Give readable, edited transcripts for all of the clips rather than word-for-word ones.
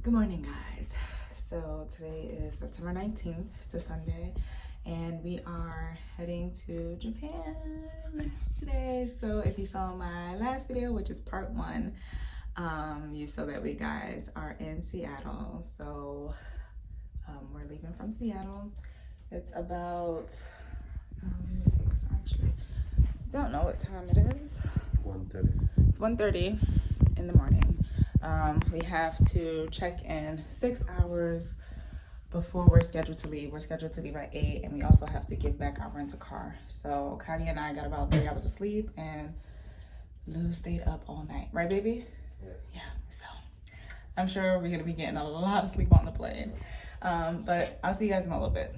Good morning, guys. So today is September 19th. It's a Sunday, and we are heading to Japan today. So if you saw my last video, which is part one, you saw that we guys are in Seattle. So we're leaving from Seattle. It's about, let me see, because I actually don't know what time it is. 1:30. It's 1:30 in the morning. We have to check in 6 hours before we're scheduled to leave. We're scheduled to leave at 8, and we also have to give back our rental car. So Kylie and I got about 3 hours of sleep, and Lou stayed up all night. Right, baby? Yeah. So I'm sure we're gonna be getting a lot of sleep on the plane. But I'll see you guys in a little bit.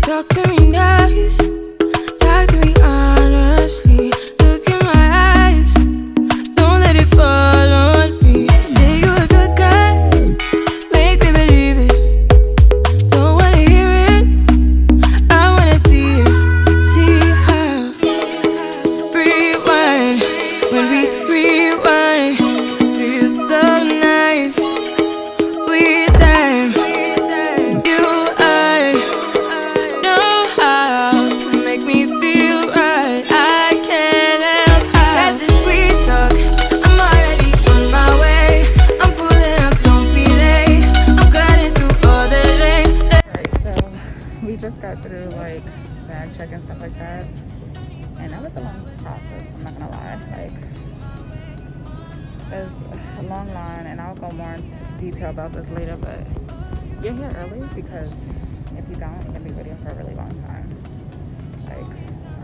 Talk to me nice, talk to me honestly. Look in my eyes, don't let it fall on me. Say you're a good guy, make me believe it. Don't wanna hear it, I wanna see it. See how rewind, when we rewind, feels so nice. We time, you through like bag check and stuff like that, and that was a long process. I'm not gonna lie, like there's a long line, and I'll go more into detail about this later. But you're here early, because if you don't, you're gonna be waiting for a really long time. Like,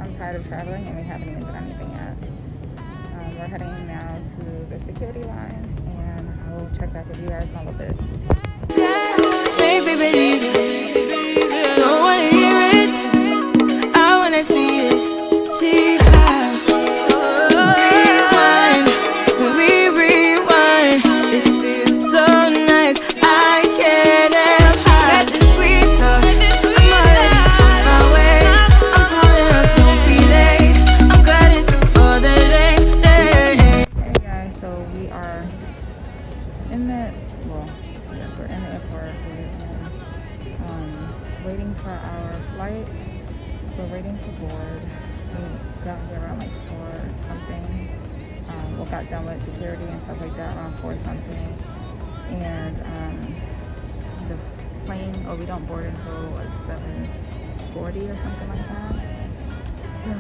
I'm tired of traveling, and we haven't even done anything yet. We're heading now to the security line, and I will check back with you guys in a little bit. Baby, believe it. Don't wanna hear it, I wanna see it. See how rewind, when we rewind, it feels so nice. I can't help got this sweet talk. I'm already on my way. I'm pulling up, don't be late. I'm cutting through all the lanes. Hey guys, so we are in the, well, yes, we're in the airport. Waiting for our flight. We're waiting to board. We got here around like 4 something. We got done with security and stuff like that around 4 something. And the plane, we don't board until like 7:40 or something like that. So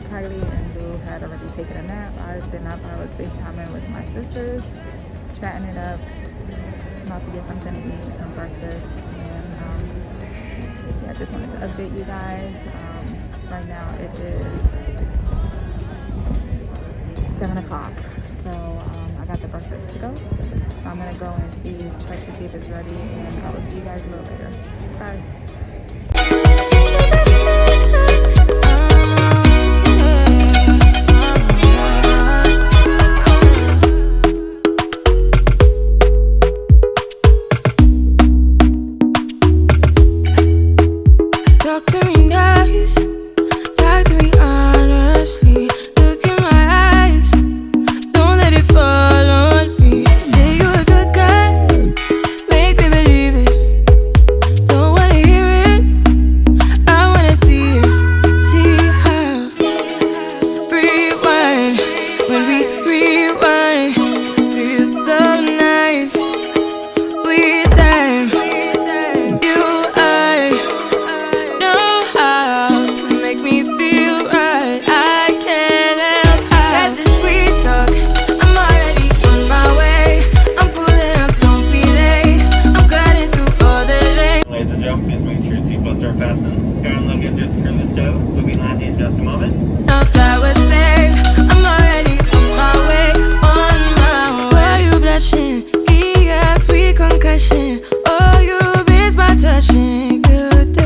Kylie and Lou had already taken a nap. I've been up. I was FaceTiming with my sisters, chatting it up, about to get something to eat, some breakfast. I just wanted to update you guys. Right now it is 7 o'clock. So I got the breakfast to go. So I'm gonna go and check to see if it's ready, and I will see you guys a little later. Bye. Talk to me nice, talk to me honestly. Look in my eyes, don't let it fall on me. Say you're a good guy, make me believe it. Don't wanna hear it, I wanna see it. See how rewind, when we rewind, feels so nice. We time, you make me feel right. I can't help got this sweet talk. I'm already on my way. I'm pulling up, don't be late. I'm cutting through all the lanes. Ladies and gentlemen, please make sure seatbelts are fastened. Current luggage is cruise tow. We'll be landing in just a moment. No flowers, babe. I'm already on my way. On my way. Why you blushing? Yeah, sweet concussion. Oh, you miss my touching. Good do.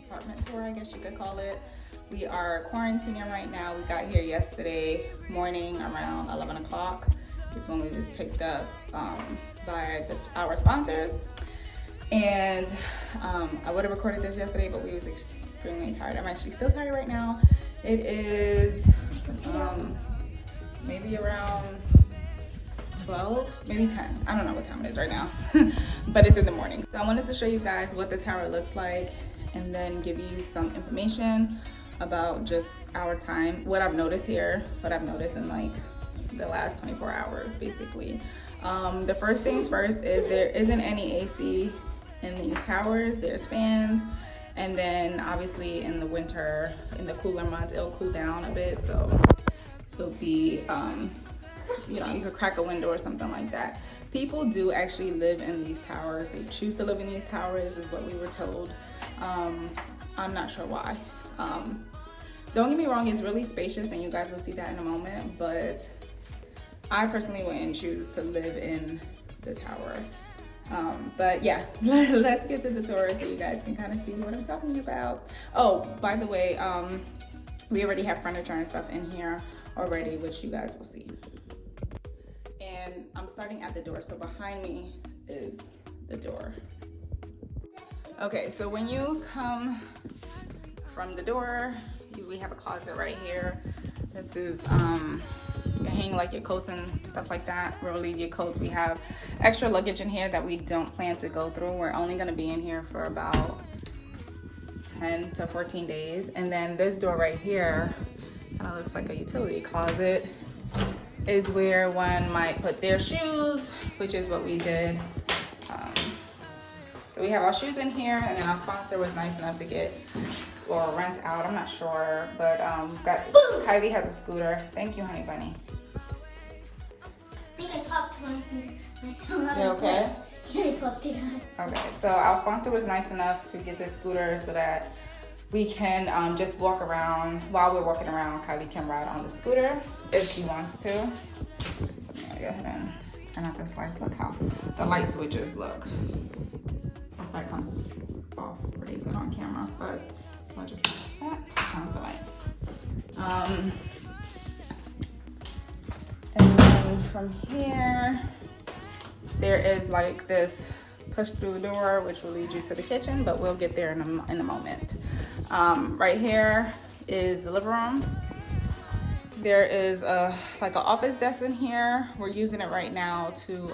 apartment tour, I guess you could call it. We are quarantining right now. We got here yesterday morning around 11 o'clock. It's when we was picked up by our sponsors. And I would have recorded this yesterday, but we was extremely tired. I'm actually still tired right now. It is maybe around 12, maybe 10. I don't know what time it is right now, but it's in the morning. So I wanted to show you guys what the tower looks like and then give you some information about just our time, what I've noticed here, what I've noticed in like the last 24 hours, basically. The first things first is there isn't any AC in these towers. There's fans, and then obviously in the winter, in the cooler months, it'll cool down a bit, so it'll be you know, you could crack a window or something like that. People do actually live in these towers. They choose to live in these towers is what we were told. I'm not sure why. Don't get me wrong, it's really spacious and you guys will see that in a moment, but I personally wouldn't choose to live in the tower. But yeah, let's get to the tour so you guys can kind of see what I'm talking about. Oh, by the way, we already have furniture and stuff in here already, which you guys will see. And I'm starting at the door, so behind me is the door. Okay, so when you come from the door, we have a closet right here. This is, you can hang like your coats and stuff like that. We'll leave your coats. We have extra luggage in here that we don't plan to go through. We're only gonna be in here for about 10 to 14 days. And then this door right here, kind of looks like a utility closet, is where one might put their shoes, which is what we did. So we have our shoes in here, and then our sponsor was nice enough to get or rent out, I'm not sure, but Kylie has a scooter. Thank you, honey bunny. I think I popped myself. You okay? Yeah, I popped it out. Okay, so our sponsor was nice enough to get this scooter so that we can just walk around. While we're walking around, Kylie can ride on the scooter if she wants to. So I'm gonna go ahead and turn out this light. Look how the light switches look. Hope that comes off pretty good on camera, but I'll just press that, turn off the light. And then from here, there is like this push through door, which will lead you to the kitchen, but we'll get there in a moment. Right here is the living room. There is like an office desk in here. We're using it right now to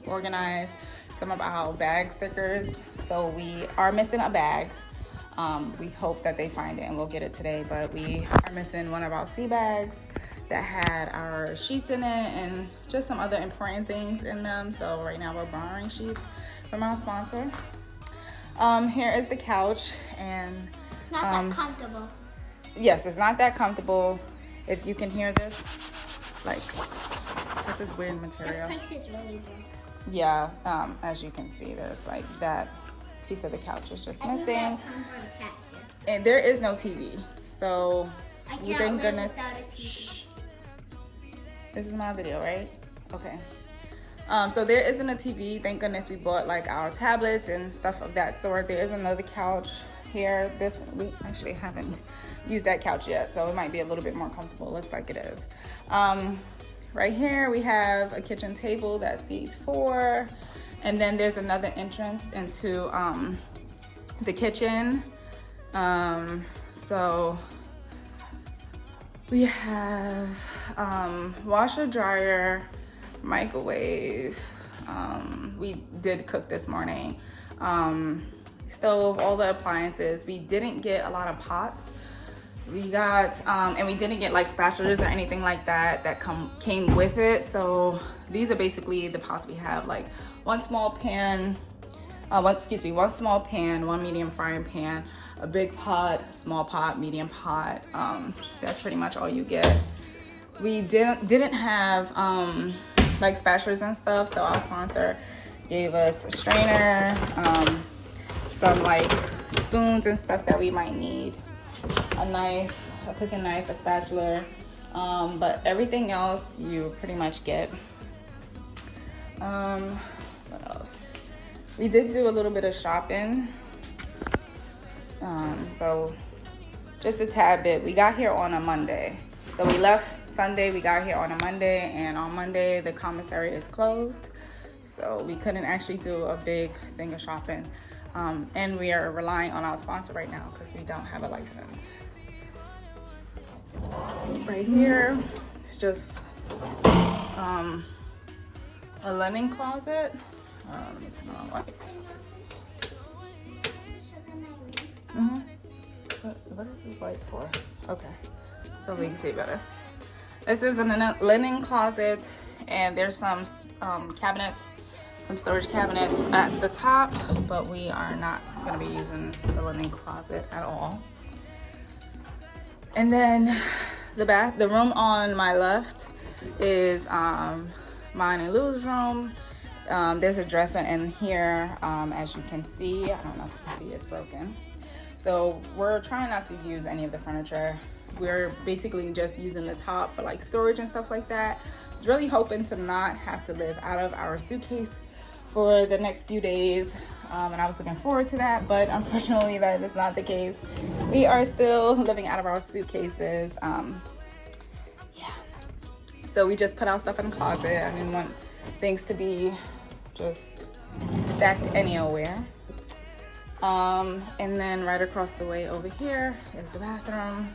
organize some of our bag stickers. So we are missing a bag. We hope that they find it and we'll get it today, but we are missing one of our sea bags that had our sheets in it and just some other important things in them. So right now we're borrowing sheets from our sponsor. Here is the couch, and Not that comfortable. yes, it's not that comfortable. If you can hear this, like, this is weird material. This place is really big. Yeah, as you can see, there's like that piece of the couch is just I think missing. that's some for the cat here. And there is no TV, so I we can't thank live goodness. without a TV. Shh. This is my video, right? Okay. So there isn't a TV. Thank goodness we bought like our tablets and stuff of that sort. There is another couch here. We actually haven't used that couch yet, so it might be a little bit more comfortable. Looks like it is. Right here we have a kitchen table that seats 4, and then there's another entrance into the kitchen. So we have washer, dryer, microwave. We did cook this morning. Stove, all the appliances. We didn't get a lot of pots. We got, and we didn't get like spatulas or anything like that came with it. So these are basically the pots we have, like one small pan, one small pan, one medium frying pan, a big pot, small pot, medium pot. That's pretty much all you get. We didn't have like spatulas and stuff, so our sponsor gave us a strainer, some like spoons and stuff that we might need, a knife, a cooking knife, a spatula, but everything else you pretty much get. What else? We did do a little bit of shopping. So just a tad bit. We got here on a Monday. So we left Sunday, we got here on a Monday, and on Monday the commissary is closed. So we couldn't actually do a big thing of shopping. And we are relying on our sponsor right now because we don't have a license. Right here, it's just a linen closet. Let me turn on the light. What is this light for? Okay, so we can see better. This is a linen closet, and there's some cabinets, some storage cabinets at the top, but we are not going to be using the linen closet at all. And then the room on my left is mine and Lou's room. There's a dresser in here, as you can see. I don't know if you can see, it's broken. So we're trying not to use any of the furniture. We're basically just using the top for like storage and stuff like that. I was really hoping to not have to live out of our suitcase for the next few days. And I was looking forward to that, but unfortunately that is not the case. We are still living out of our suitcases. Yeah. So we just put our stuff in the closet. I didn't want things to be just stacked anywhere. And then right across the way over here is the bathroom.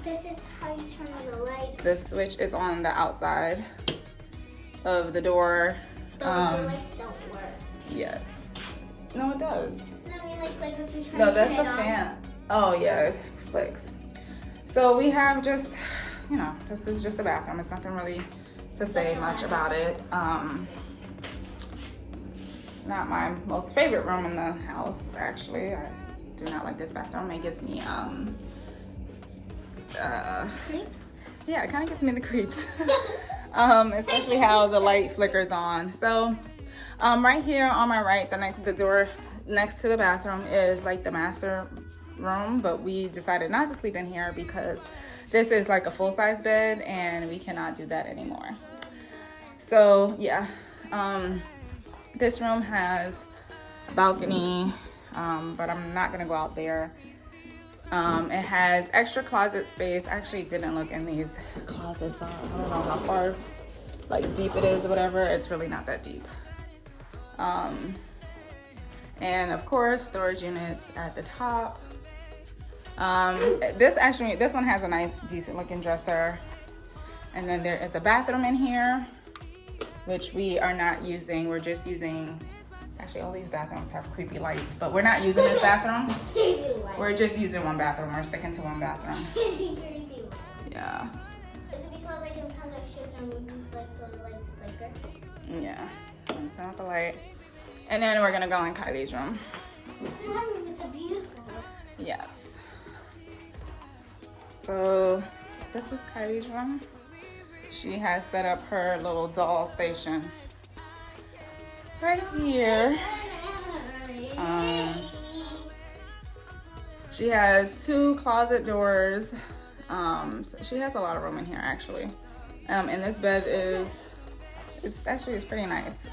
This is how you turn on the lights. The switch is on the outside of the door. The lights don't work. Yes. No, it does. No, I mean like if you turn No, that's it the on. fan. Oh yeah, it flicks. So we have just, you know, this is just a bathroom. It's nothing really to say much about it. It's not my most favorite room in the house, actually. I do not like this bathroom. It gives me Creeps? yeah, it kind of gives me the creeps. Especially how the light flickers on. So right here on my right, the door next to the bathroom is like the master room, but we decided not to sleep in here because this is like a full-size bed and we cannot do that anymore. So yeah, this room has a balcony, but I'm not gonna go out there. It has extra closet space. I actually didn't look in these closets. I don't know how far like deep it is or whatever. It's really not that deep. And of course, storage units at the top. This one has a nice, decent looking dresser. And then there is a bathroom in here, which we are not using. We're just using, actually all these bathrooms have creepy lights, but we're not using this bathroom. We're just using one bathroom. We're sticking to one bathroom. Yeah. Is it because like in tons of shifts or movies like the lights flicker? Yeah. Turn off the light. And then we're gonna go in Kylie's room. My room is a beautiful house. Yes. So this is Kylie's room. She has set up her little doll station right here. She has 2 closet doors. So she has a lot of room in here actually. And this bed it's pretty nice.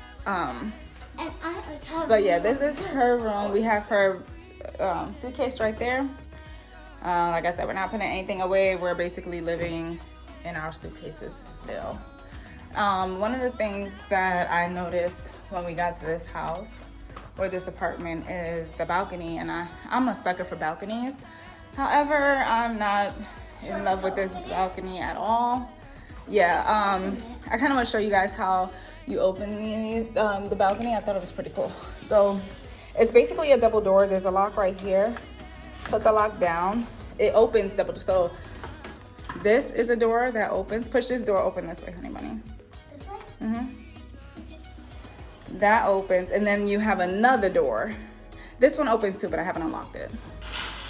But yeah, this is her room. We have her suitcase right there. Like I said, we're not putting anything away. We're basically living in our suitcases still. One of the things that I noticed when we got to this house or this apartment is the balcony, and I'm a sucker for balconies. However, I'm not in love with this balcony at all. Yeah, I kind of want to show you guys how you open the balcony. I thought it was pretty cool. So it's basically a double door. There's a lock right here. Put the lock down. It opens double. So this is a door that opens. Push this door open this way, honey bunny. This way? Mm-hmm. That opens, and then you have another door. This one opens too, but I haven't unlocked it.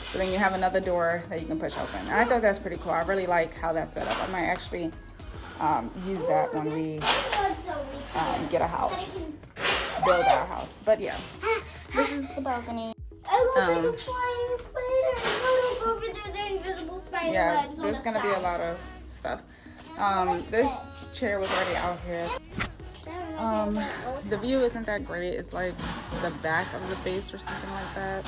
So then you have another door that you can push open. And I thought that's pretty cool. I really like how that's set up. I might actually use that when we get a house, build our house. But yeah, this is the balcony. It looks like a flying spider. Oh, look over there, the invisible spider Yeah, webs on there's the gonna be a side. lot of stuff. This chair was already out here. The view isn't that great. It's like the back of the face or something like that.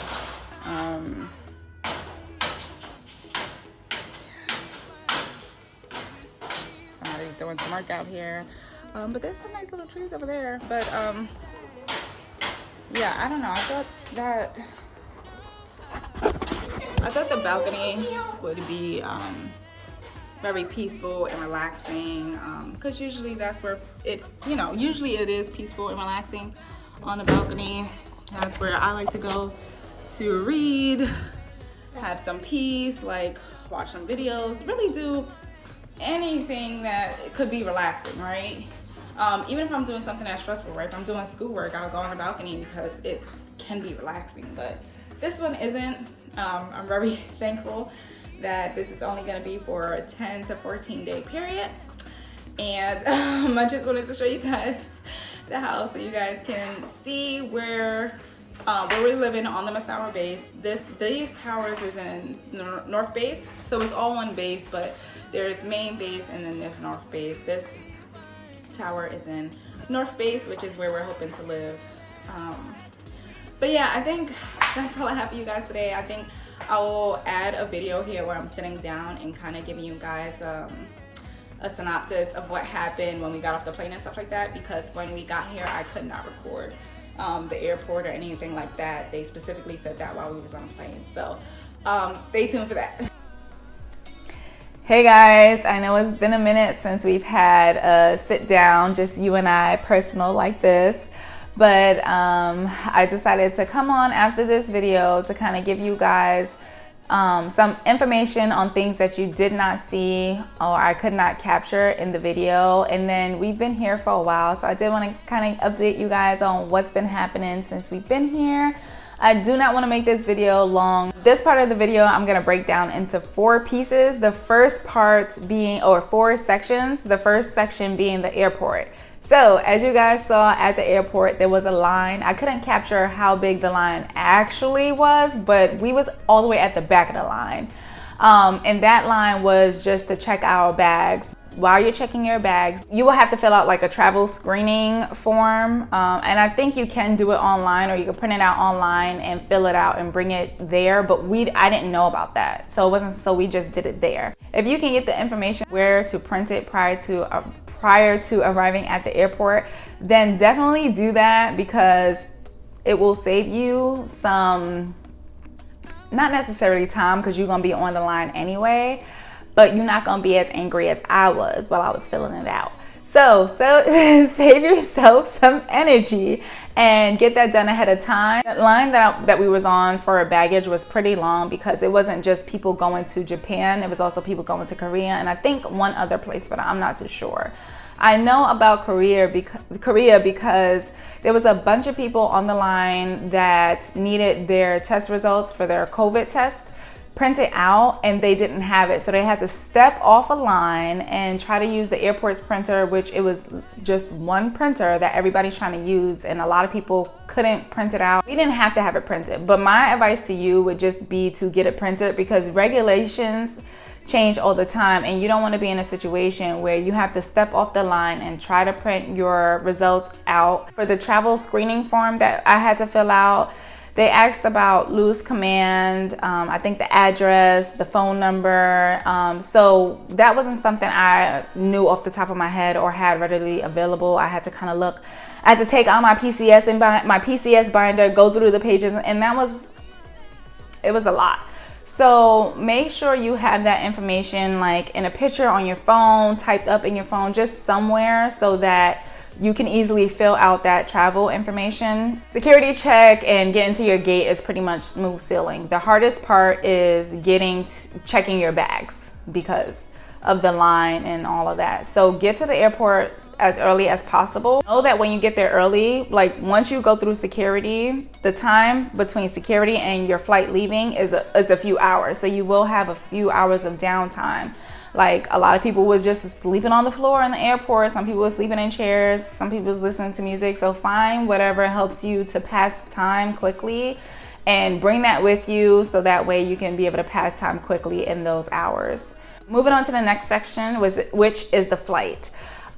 Somebody's doing some work out here. But there's some nice little trees over there. But yeah, I don't know. I thought the balcony would be very peaceful and relaxing, because usually that's where usually it is peaceful and relaxing on the balcony. That's where I like to go to read, have some peace, like watch some videos, really do anything that could be relaxing, right? Even if I'm doing something that's stressful, right? If I'm doing schoolwork, I'll go on the balcony because it can be relaxing, but this one isn't. I'm very thankful that this is only going to be for a 10 to 14 day period, and I just wanted to show you guys the house so you guys can see where we're living on the Misawa base. These towers is in North Base, so it's all one base, but there's main base and then there's North Base. This tower is in North Base, which is where we're hoping to live. But yeah, I think that's all I have for you guys today. I think I will add a video here where I'm sitting down and kind of giving you guys a synopsis of what happened when we got off the plane and stuff like that, because when we got here I could not record the airport or anything like that. They specifically said that while we was on the plane, so stay tuned for that. Hey guys, I know it's been a minute since we've had a sit down, just you and I, personal like this. But I decided to come on after this video to kind of give you guys some information on things that you did not see or I could not capture in the video. And then we've been here for a while, so I did want to kind of update you guys on what's been happening since we've been here. I do not want to make this video long. This part of the video I'm going to break down into 4 pieces. The first part being, or 4 sections, the first section being the airport. So as you guys saw at the airport, there was a line. I couldn't capture how big the line actually was, but we was all the way at the back of the line. And that line was just to check our bags. While you're checking your bags, you will have to fill out like a travel screening form. And I think you can do it online, or you can print it out online and fill it out and bring it there. But I didn't know about that. So it wasn't, so we just did it there. If you can get the information where to print it prior to arriving at the airport, then definitely do that, because it will save you some, not necessarily time, because you're gonna be on the line anyway, but you're not gonna be as angry as I was while I was filling it out. So save yourself some energy and get that done ahead of time. The line that we was on for baggage was pretty long, because it wasn't just people going to Japan, it was also people going to Korea, and I think one other place, but I'm not too sure. I know about Korea because there was a bunch of people on the line that needed their test results for their COVID test printed out, and they didn't have it, so they had to step off a line and try to use the airport's printer, which it was just one printer that everybody's trying to use, and a lot of people couldn't print it out. We didn't have to have it printed, but my advice to you would just be to get it printed, because regulations change all the time, and you don't want to be in a situation where you have to step off the line and try to print your results out. For the travel screening form that I had to fill out, they asked about loose command, I think the address, the phone number. So that wasn't something I knew off the top of my head or had readily available. I had to kind of look. I had to take out my PCS and my PCS binder, go through the pages, and it was a lot. So make sure you have that information like in a picture on your phone, typed up in your phone, just somewhere, so that you can easily fill out that travel information. Security check and getting to your gate is pretty much smooth sailing. The hardest part is checking your bags because of the line and all of that. So get to the airport as early as possible. Know that when you get there early, like once you go through security, the time between security and your flight leaving is a few hours. So you will have a few hours of downtime. Like a lot of people was just sleeping on the floor in the airport. Some people were sleeping in chairs. Some people was listening to music. So find whatever helps you to pass time quickly and bring that with you, so that way you can be able to pass time quickly in those hours. Moving on to the next section, which is the flight.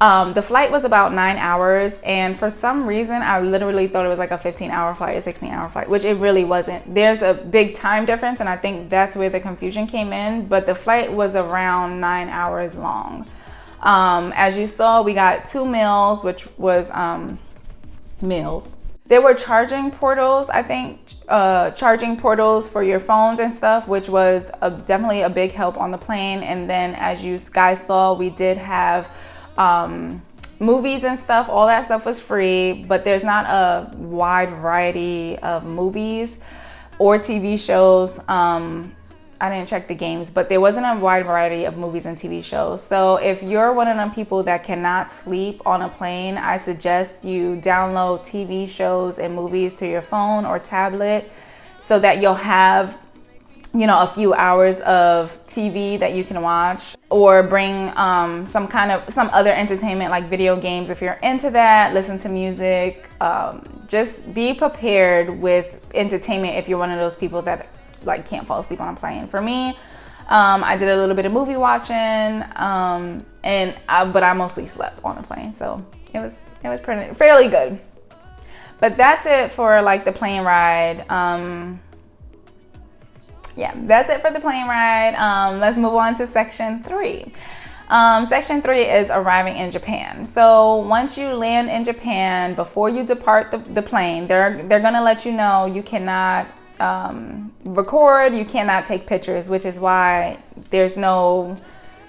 The flight was about 9 hours, and for some reason I literally thought it was like a 15-hour flight, a 16-hour flight, which it really wasn't. There's a big time difference, and I think that's where the confusion came in, but the flight was around 9 hours long. As you saw, we got 2 meals, which was meals. There were charging portals, I think, charging portals for your phones and stuff, which was definitely a big help on the plane. And then as you guys saw, we did have movies and stuff. All that stuff was free, but there's not a wide variety of movies or TV shows. I didn't check the games, but there wasn't a wide variety of movies and TV shows. So if you're one of them people that cannot sleep on a plane, I suggest you download TV shows and movies to your phone or tablet so that you'll have, you know, a few hours of TV that you can watch, or bring some other entertainment like video games if you're into that. Listen to music. Just be prepared with entertainment if you're one of those people that like can't fall asleep on a plane. For me, I did a little bit of movie watching, but I mostly slept on the plane, so it was fairly good. But that's it for like the plane ride. Yeah, that's it for the plane ride. Let's move on to section 3. Section 3 is arriving in Japan. So once you land in Japan, before you depart the plane, they're gonna let you know you cannot record, you cannot take pictures, which is why there's no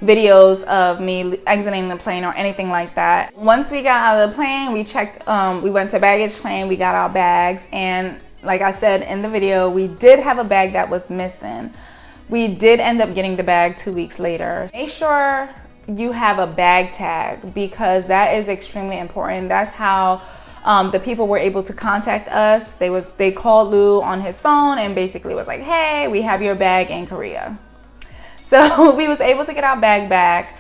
videos of me exiting the plane or anything like that. Once we got out of the plane, we checked, we went to baggage claim, we got our bags, and like I said in the video, we did have a bag that was missing. We did end up getting the bag 2 weeks later. Make sure you have a bag tag, because that is extremely important. That's how the people were able to contact us. They called Lou on his phone and basically was like, hey, we have your bag in Korea. So we was able to get our bag back.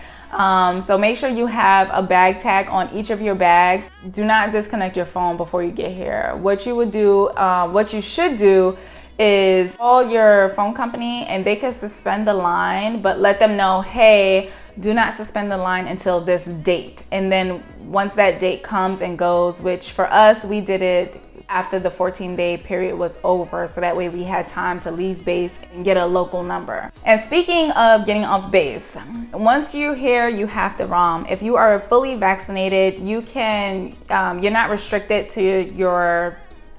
So make sure you have a bag tag on each of your bags. Do not disconnect your phone before you get here. What you should do is call your phone company, and they can suspend the line, but let them know, hey, do not suspend the line until this date. And then once that date comes and goes, which for us, we did it after the 14-day period was over, so that way we had time to leave base and get a local number. And speaking of getting off base, once you're here, you have to ROM. If you are fully vaccinated, you can, you're not restricted to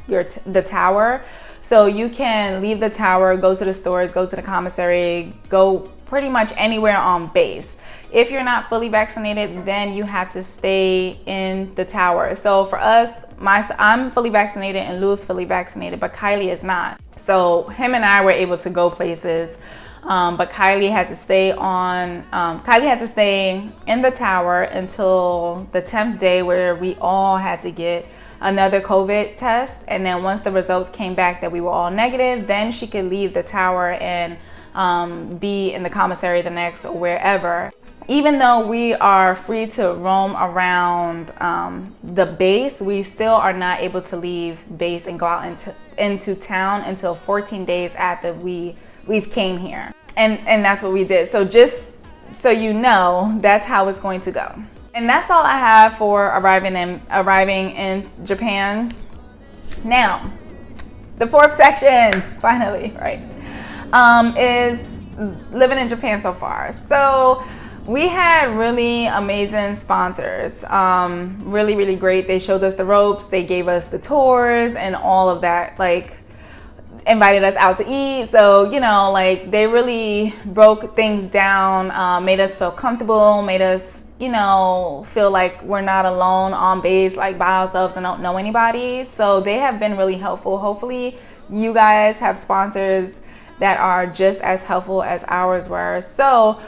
the tower. So you can leave the tower, go to the stores, go to the commissary, go pretty much anywhere on base. If you're not fully vaccinated, then you have to stay in the tower. So for us, I'm fully vaccinated and Lou's fully vaccinated, but Kylie is not. So him and I were able to go places, but Kylie had to stay in the tower until the 10th day, where we all had to get another COVID test. And then once the results came back that we were all negative, then she could leave the tower and be in the commissary the next or wherever. Even though we are free to roam around the base, we still are not able to leave base and go out into town until 14 days after we've came here. And that's what we did. So just so you know, that's how it's going to go. And that's all I have for arriving in Japan. Now, the 4th section, finally, right, is living in Japan so far. So we had really amazing sponsors, really, really great. They showed us the ropes, they gave us the tours and all of that, like invited us out to eat. So, you know, like they really broke things down, made us feel comfortable, made us, you know, feel like we're not alone on base, like by ourselves and don't know anybody. So they have been really helpful. Hopefully you guys have sponsors that are just as helpful as ours were. So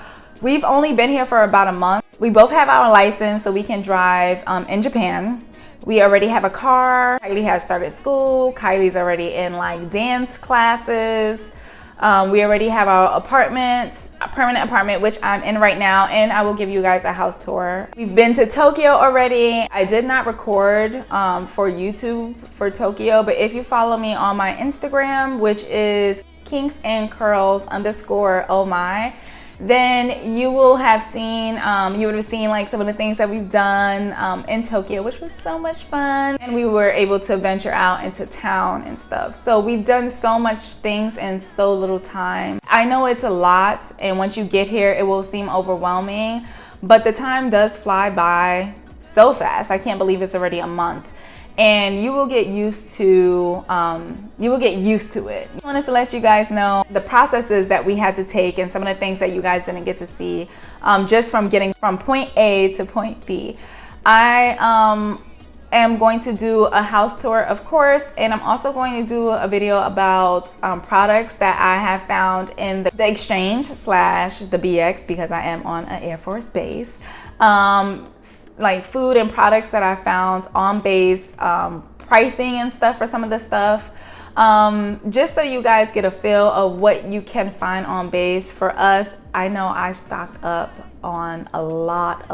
we've only been here for about a month. We both have our license, so we can drive in Japan. We already have a car. Kylie has started school. Kylie's already in like dance classes. We already have our apartment, a permanent apartment, which I'm in right now, and I will give you guys a house tour. We've been to Tokyo already. I did not record for YouTube for Tokyo, but if you follow me on my Instagram, which is kinksandcurls_oh my, then you will have seen, you would have seen like some of the things that we've done in Tokyo, which was so much fun. And we were able to venture out into town and stuff. So we've done so much things in so little time. I know it's a lot, and once you get here, it will seem overwhelming, but the time does fly by so fast. I can't believe it's already a month. And you will get used to it. I wanted to let you guys know the processes that we had to take and some of the things that you guys didn't get to see, just from getting from point A to point B. I am going to do a house tour, of course, and I'm also going to do a video about products that I have found in the exchange / the BX, because I am on an Air Force base. Like food and products that I found on base, pricing and stuff for some of the stuff, just so you guys get a feel of what you can find on base. For us, I know I stocked up on a lot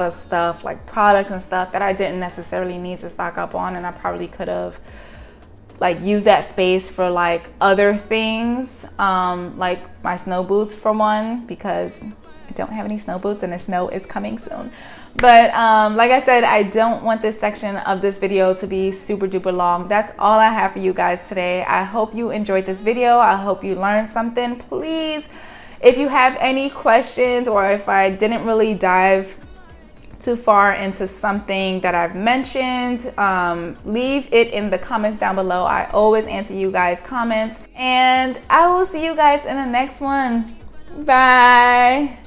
of stuff, like products and stuff that I didn't necessarily need to stock up on, and I probably could have like used that space for like other things, like my snow boots for one, because I don't have any snow boots and the snow is coming soon. But like I said, I don't want this section of this video to be super duper long. That's all I have for you guys today. I hope you enjoyed this video. I hope you learned something. Please, if you have any questions, or if I didn't really dive too far into something that I've mentioned, leave it in the comments down below. I always answer you guys' comments, and I will see you guys in the next one. Bye.